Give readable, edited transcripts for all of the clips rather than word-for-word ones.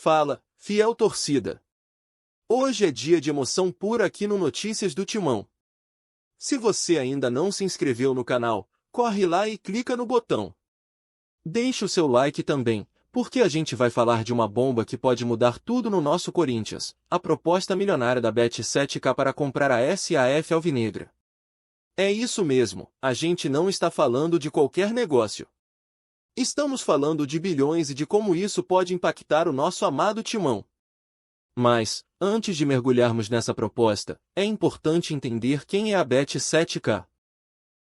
Fala, fiel torcida! Hoje é dia de emoção pura aqui no Notícias do Timão. Se você ainda não se inscreveu no canal, corre lá e clica no botão. Deixe o seu like também, porque a gente vai falar de uma bomba que pode mudar tudo no nosso Corinthians, a proposta milionária da Bet7k para comprar a SAF Alvinegra. É isso mesmo, a gente não está falando de qualquer negócio. Estamos falando de bilhões e de como isso pode impactar o nosso amado Timão. Mas, antes de mergulharmos nessa proposta, é importante entender quem é a Bet7k.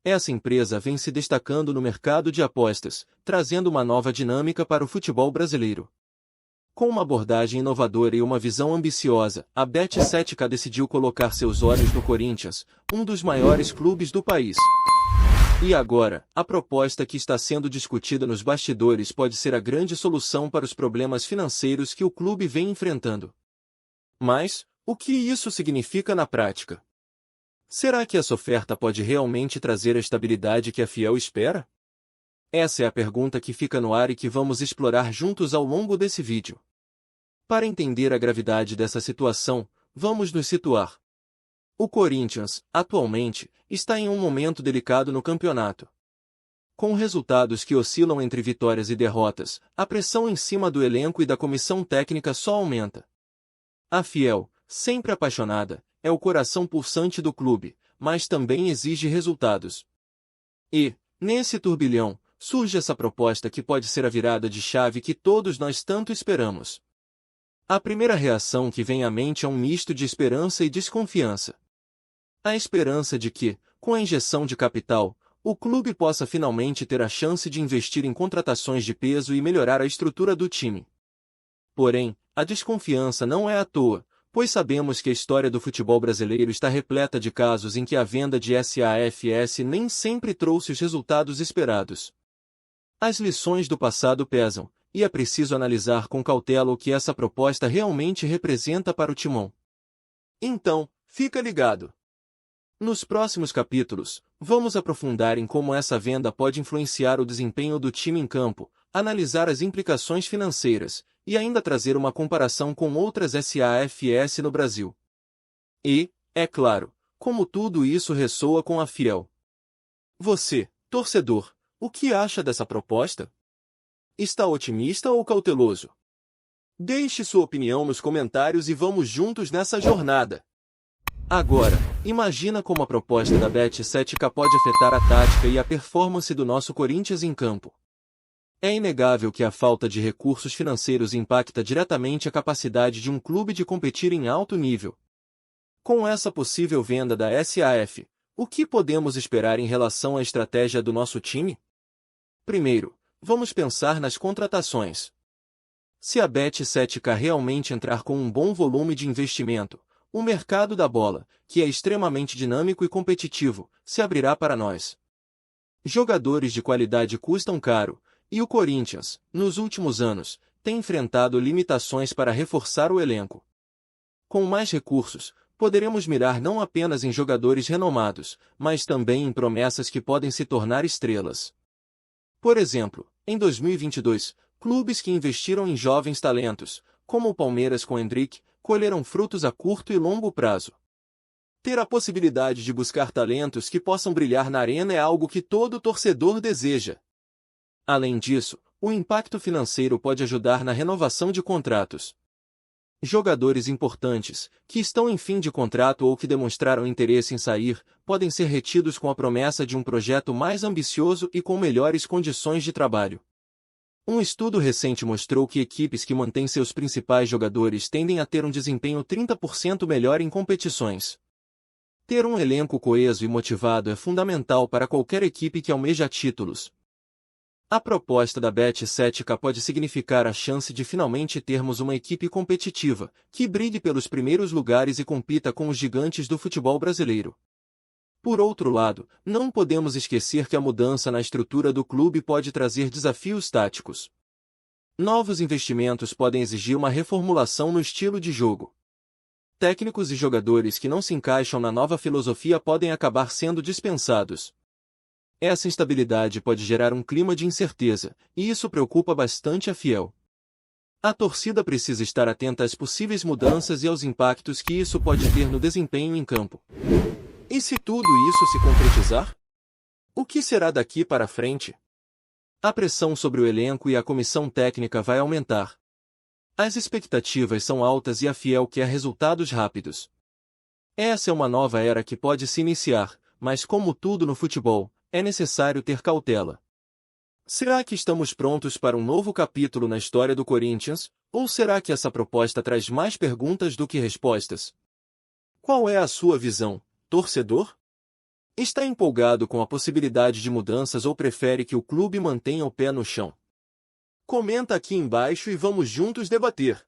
Essa empresa vem se destacando no mercado de apostas, trazendo uma nova dinâmica para o futebol brasileiro. Com uma abordagem inovadora e uma visão ambiciosa, a Bet7k decidiu colocar seus olhos no Corinthians, um dos maiores clubes do país. E agora, a proposta que está sendo discutida nos bastidores pode ser a grande solução para os problemas financeiros que o clube vem enfrentando. Mas, o que isso significa na prática? Será que essa oferta pode realmente trazer a estabilidade que a Fiel espera? Essa é a pergunta que fica no ar e que vamos explorar juntos ao longo desse vídeo. Para entender a gravidade dessa situação, vamos nos situar. O Corinthians, atualmente, está em um momento delicado no campeonato. Com resultados que oscilam entre vitórias e derrotas, a pressão em cima do elenco e da comissão técnica só aumenta. A Fiel, sempre apaixonada, é o coração pulsante do clube, mas também exige resultados. E, nesse turbilhão, surge essa proposta que pode ser a virada de chave que todos nós tanto esperamos. A primeira reação que vem à mente é um misto de esperança e desconfiança. A esperança de que, com a injeção de capital, o clube possa finalmente ter a chance de investir em contratações de peso e melhorar a estrutura do time. Porém, a desconfiança não é à toa, pois sabemos que a história do futebol brasileiro está repleta de casos em que a venda de SAFs nem sempre trouxe os resultados esperados. As lições do passado pesam, e é preciso analisar com cautela o que essa proposta realmente representa para o Timão. Então, fica ligado! Nos próximos capítulos, vamos aprofundar em como essa venda pode influenciar o desempenho do time em campo, analisar as implicações financeiras, e ainda trazer uma comparação com outras SAFs no Brasil. E, é claro, como tudo isso ressoa com a Fiel. Você, torcedor, o que acha dessa proposta? Está otimista ou cauteloso? Deixe sua opinião nos comentários e vamos juntos nessa jornada. Agora, imagina como a proposta da Bet7k pode afetar a tática e a performance do nosso Corinthians em campo. É inegável que a falta de recursos financeiros impacta diretamente a capacidade de um clube de competir em alto nível. Com essa possível venda da SAF, o que podemos esperar em relação à estratégia do nosso time? Primeiro, vamos pensar nas contratações. Se a Bet7k realmente entrar com um bom volume de investimento, o mercado da bola, que é extremamente dinâmico e competitivo, se abrirá para nós. Jogadores de qualidade custam caro, e o Corinthians, nos últimos anos, tem enfrentado limitações para reforçar o elenco. Com mais recursos, poderemos mirar não apenas em jogadores renomados, mas também em promessas que podem se tornar estrelas. Por exemplo, em 2022, clubes que investiram em jovens talentos, como o Palmeiras com Endrick, colheram frutos a curto e longo prazo. Ter a possibilidade de buscar talentos que possam brilhar na arena é algo que todo torcedor deseja. Além disso, o impacto financeiro pode ajudar na renovação de contratos. Jogadores importantes, que estão em fim de contrato ou que demonstraram interesse em sair, podem ser retidos com a promessa de um projeto mais ambicioso e com melhores condições de trabalho. Um estudo recente mostrou que equipes que mantêm seus principais jogadores tendem a ter um desempenho 30% melhor em competições. Ter um elenco coeso e motivado é fundamental para qualquer equipe que almeja títulos. A proposta da Bet7k pode significar a chance de finalmente termos uma equipe competitiva, que brigue pelos primeiros lugares e compita com os gigantes do futebol brasileiro. Por outro lado, não podemos esquecer que a mudança na estrutura do clube pode trazer desafios táticos. Novos investimentos podem exigir uma reformulação no estilo de jogo. Técnicos e jogadores que não se encaixam na nova filosofia podem acabar sendo dispensados. Essa instabilidade pode gerar um clima de incerteza, e isso preocupa bastante a Fiel. A torcida precisa estar atenta às possíveis mudanças e aos impactos que isso pode ter no desempenho em campo. E se tudo isso se concretizar? O que será daqui para frente? A pressão sobre o elenco e a comissão técnica vai aumentar. As expectativas são altas e a Fiel quer resultados rápidos. Essa é uma nova era que pode se iniciar, mas como tudo no futebol, é necessário ter cautela. Será que estamos prontos para um novo capítulo na história do Corinthians, ou será que essa proposta traz mais perguntas do que respostas? Qual é a sua visão, torcedor? Está empolgado com a possibilidade de mudanças ou prefere que o clube mantenha o pé no chão? Comenta aqui embaixo e vamos juntos debater.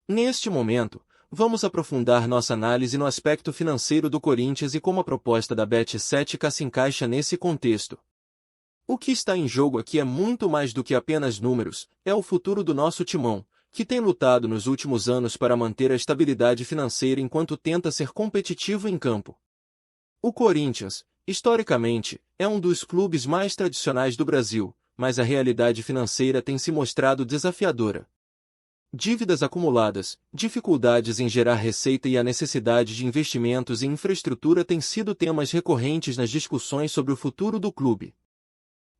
Neste momento, vamos aprofundar nossa análise no aspecto financeiro do Corinthians e como a proposta da Bet7k se encaixa nesse contexto. O que está em jogo aqui é muito mais do que apenas números, é o futuro do nosso timão, que tem lutado nos últimos anos para manter a estabilidade financeira enquanto tenta ser competitivo em campo. O Corinthians, historicamente, é um dos clubes mais tradicionais do Brasil, mas a realidade financeira tem se mostrado desafiadora. Dívidas acumuladas, dificuldades em gerar receita e a necessidade de investimentos em infraestrutura têm sido temas recorrentes nas discussões sobre o futuro do clube.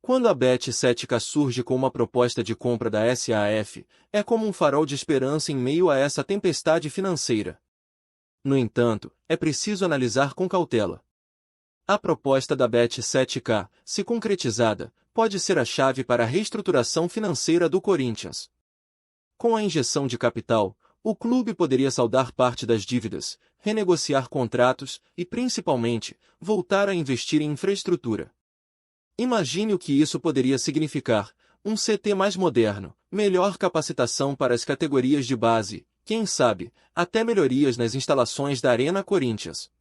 Quando a Bet7k surge com uma proposta de compra da SAF, é como um farol de esperança em meio a essa tempestade financeira. No entanto, é preciso analisar com cautela. A proposta da Bet7k, se concretizada, pode ser a chave para a reestruturação financeira do Corinthians. Com a injeção de capital, o clube poderia saldar parte das dívidas, renegociar contratos e, principalmente, voltar a investir em infraestrutura. Imagine o que isso poderia significar: um CT mais moderno, melhor capacitação para as categorias de base, quem sabe, até melhorias nas instalações da Arena Corinthians.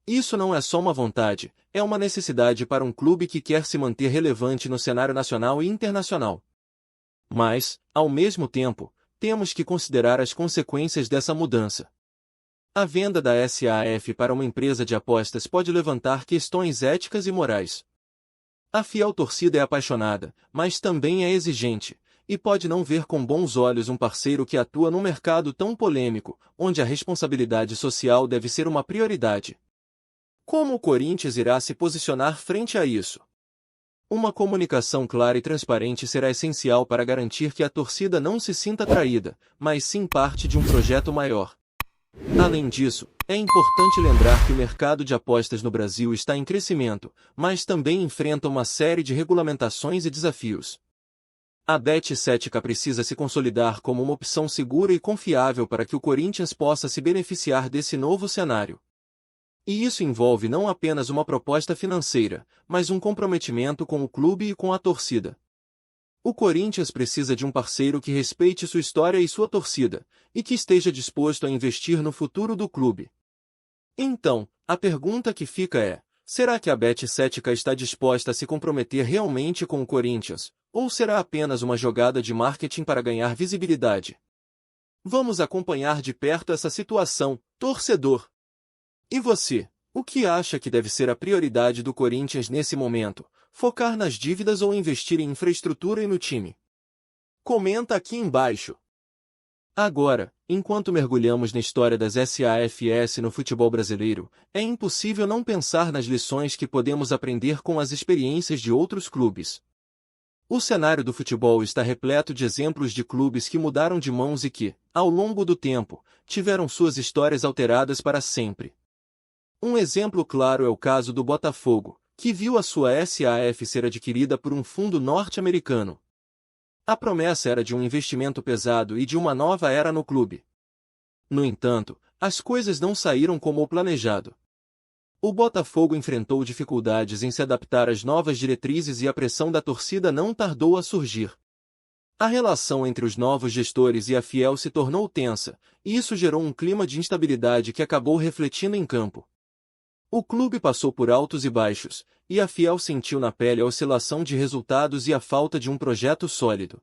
Isso não é só uma vontade, é uma necessidade para um clube que quer se manter relevante no cenário nacional e internacional. Mas, ao mesmo tempo, temos que considerar as consequências dessa mudança. A venda da SAF para uma empresa de apostas pode levantar questões éticas e morais. A fiel torcida é apaixonada, mas também é exigente, e pode não ver com bons olhos um parceiro que atua num mercado tão polêmico, onde a responsabilidade social deve ser uma prioridade. Como o Corinthians irá se posicionar frente a isso? Uma comunicação clara e transparente será essencial para garantir que a torcida não se sinta traída, mas sim parte de um projeto maior. Além disso, é importante lembrar que o mercado de apostas no Brasil está em crescimento, mas também enfrenta uma série de regulamentações e desafios. A Bet7k precisa se consolidar como uma opção segura e confiável para que o Corinthians possa se beneficiar desse novo cenário. E isso envolve não apenas uma proposta financeira, mas um comprometimento com o clube e com a torcida. O Corinthians precisa de um parceiro que respeite sua história e sua torcida, e que esteja disposto a investir no futuro do clube. Então, a pergunta que fica é: será que a Bet7k está disposta a se comprometer realmente com o Corinthians, ou será apenas uma jogada de marketing para ganhar visibilidade? Vamos acompanhar de perto essa situação, torcedor. E você, o que acha que deve ser a prioridade do Corinthians nesse momento? Focar nas dívidas ou investir em infraestrutura e no time? Comenta aqui embaixo. Agora, enquanto mergulhamos na história das SAFs no futebol brasileiro, é impossível não pensar nas lições que podemos aprender com as experiências de outros clubes. O cenário do futebol está repleto de exemplos de clubes que mudaram de mãos e que, ao longo do tempo, tiveram suas histórias alteradas para sempre. Um exemplo claro é o caso do Botafogo, que viu a sua SAF ser adquirida por um fundo norte-americano. A promessa era de um investimento pesado e de uma nova era no clube. No entanto, as coisas não saíram como o planejado. O Botafogo enfrentou dificuldades em se adaptar às novas diretrizes e a pressão da torcida não tardou a surgir. A relação entre os novos gestores e a Fiel se tornou tensa, e isso gerou um clima de instabilidade que acabou refletindo em campo. O clube passou por altos e baixos, e a Fiel sentiu na pele a oscilação de resultados e a falta de um projeto sólido.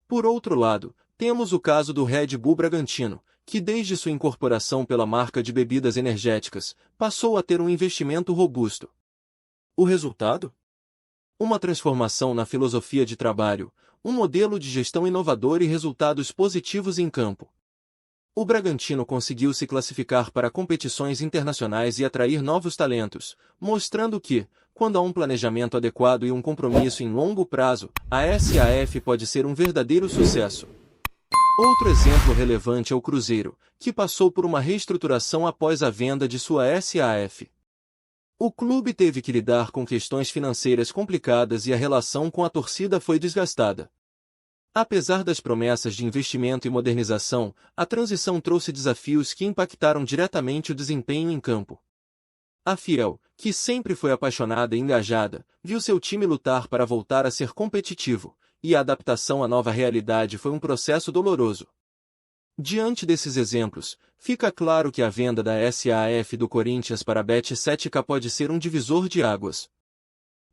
Por outro lado, temos o caso do Red Bull Bragantino, que desde sua incorporação pela marca de bebidas energéticas, passou a ter um investimento robusto. O resultado? Uma transformação na filosofia de trabalho, um modelo de gestão inovador e resultados positivos em campo. O Bragantino conseguiu se classificar para competições internacionais e atrair novos talentos, mostrando que, quando há um planejamento adequado e um compromisso em longo prazo, a SAF pode ser um verdadeiro sucesso. Outro exemplo relevante é o Cruzeiro, que passou por uma reestruturação após a venda de sua SAF. O clube teve que lidar com questões financeiras complicadas e a relação com a torcida foi desgastada. Apesar das promessas de investimento e modernização, a transição trouxe desafios que impactaram diretamente o desempenho em campo. A Fiel, que sempre foi apaixonada e engajada, viu seu time lutar para voltar a ser competitivo, e a adaptação à nova realidade foi um processo doloroso. Diante desses exemplos, fica claro que a venda da SAF do Corinthians para a Bet7k pode ser um divisor de águas.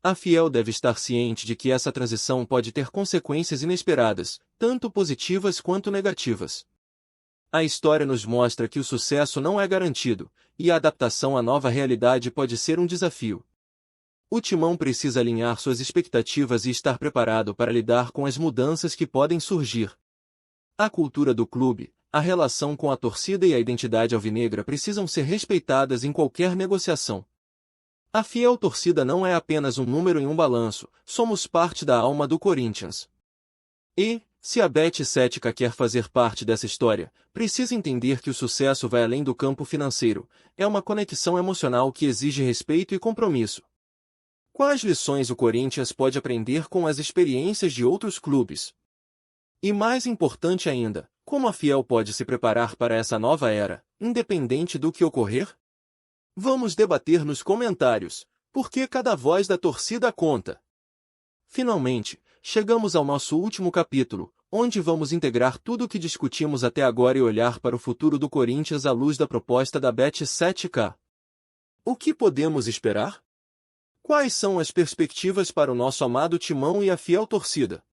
A Fiel deve estar ciente de que essa transição pode ter consequências inesperadas, tanto positivas quanto negativas. A história nos mostra que o sucesso não é garantido, e a adaptação à nova realidade pode ser um desafio. O Timão precisa alinhar suas expectativas e estar preparado para lidar com as mudanças que podem surgir. A cultura do clube, a relação com a torcida e a identidade alvinegra precisam ser respeitadas em qualquer negociação. A fiel torcida não é apenas um número em um balanço, somos parte da alma do Corinthians. E, se a Bet7k quer fazer parte dessa história, precisa entender que o sucesso vai além do campo financeiro, é uma conexão emocional que exige respeito e compromisso. Quais lições o Corinthians pode aprender com as experiências de outros clubes? E mais importante ainda, como a Fiel pode se preparar para essa nova era, independente do que ocorrer? Vamos debater nos comentários, porque cada voz da torcida conta. Finalmente, chegamos ao nosso último capítulo, onde vamos integrar tudo o que discutimos até agora e olhar para o futuro do Corinthians à luz da proposta da Bet7k. O que podemos esperar? Quais são as perspectivas para o nosso amado Timão e a fiel torcida?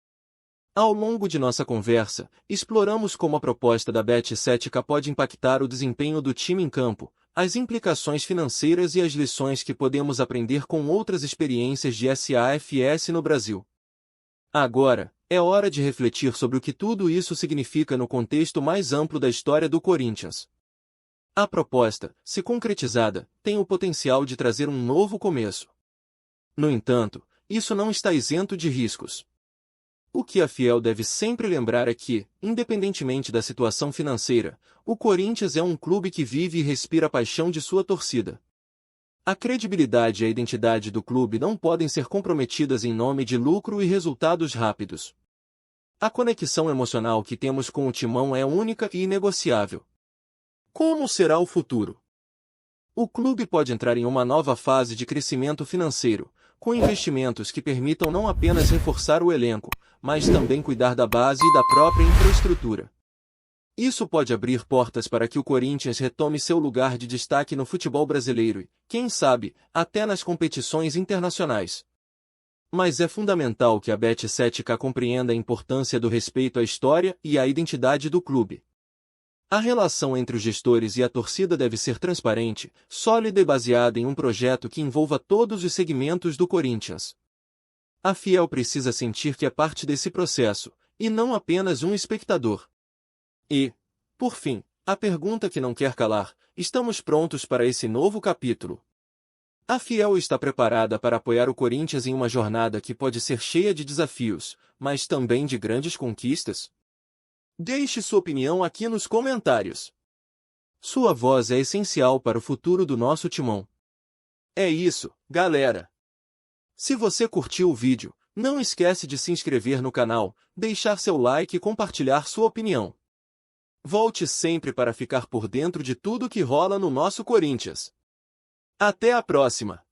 Ao longo de nossa conversa, exploramos como a proposta da Bet7k pode impactar o desempenho do time em campo, as implicações financeiras e as lições que podemos aprender com outras experiências de SAFS no Brasil. Agora, é hora de refletir sobre o que tudo isso significa no contexto mais amplo da história do Corinthians. A proposta, se concretizada, tem o potencial de trazer um novo começo. No entanto, isso não está isento de riscos. O que a Fiel deve sempre lembrar é que, independentemente da situação financeira, o Corinthians é um clube que vive e respira a paixão de sua torcida. A credibilidade e a identidade do clube não podem ser comprometidas em nome de lucro e resultados rápidos. A conexão emocional que temos com o Timão é única e inegociável. Como será o futuro? O clube pode entrar em uma nova fase de crescimento financeiro, com investimentos que permitam não apenas reforçar o elenco, mas também cuidar da base e da própria infraestrutura. Isso pode abrir portas para que o Corinthians retome seu lugar de destaque no futebol brasileiro e, quem sabe, até nas competições internacionais. Mas é fundamental que a Bet7k compreenda a importância do respeito à história e à identidade do clube. A relação entre os gestores e a torcida deve ser transparente, sólida e baseada em um projeto que envolva todos os segmentos do Corinthians. A Fiel precisa sentir que é parte desse processo, e não apenas um espectador. E, por fim, a pergunta que não quer calar: estamos prontos para esse novo capítulo? A Fiel está preparada para apoiar o Corinthians em uma jornada que pode ser cheia de desafios, mas também de grandes conquistas? Deixe sua opinião aqui nos comentários. Sua voz é essencial para o futuro do nosso Timão. É isso, galera! Se você curtiu o vídeo, não esquece de se inscrever no canal, deixar seu like e compartilhar sua opinião. Volte sempre para ficar por dentro de tudo que rola no nosso Corinthians. Até a próxima!